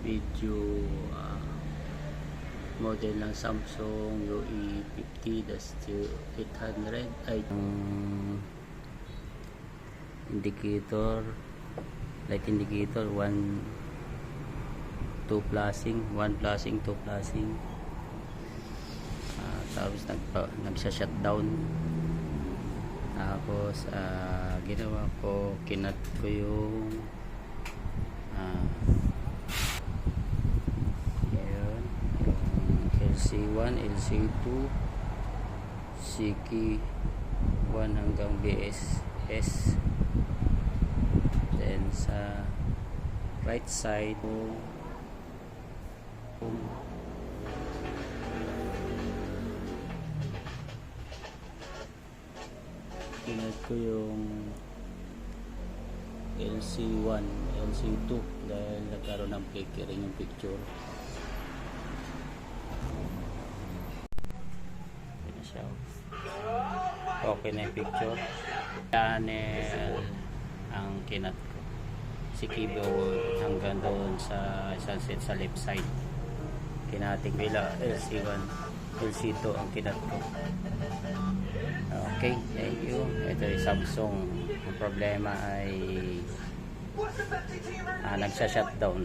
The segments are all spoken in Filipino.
video model ng Samsung UE50-800 ay indicator, light indicator 1 2 flashing, 1 flashing, 2 flashing, tapos nagsha-shutdown. Tapos ginawa ko, kinat ko yung LC1, LC2, CK1 hanggang BSS. Then sa right side kinat ko yung LC1, LC2 dahil nagkaroon ng flickering yung picture. Okay na yung picture. Channel ang kinat ko, si keyboard hanggang doon sa sunset sa left side. Kinating bila LC1, LC2 ang kinat ko. Okay, thank you. Ito yung Samsung. Ang problema ay nagsa-shutdown,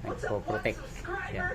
nagpo-protect siya.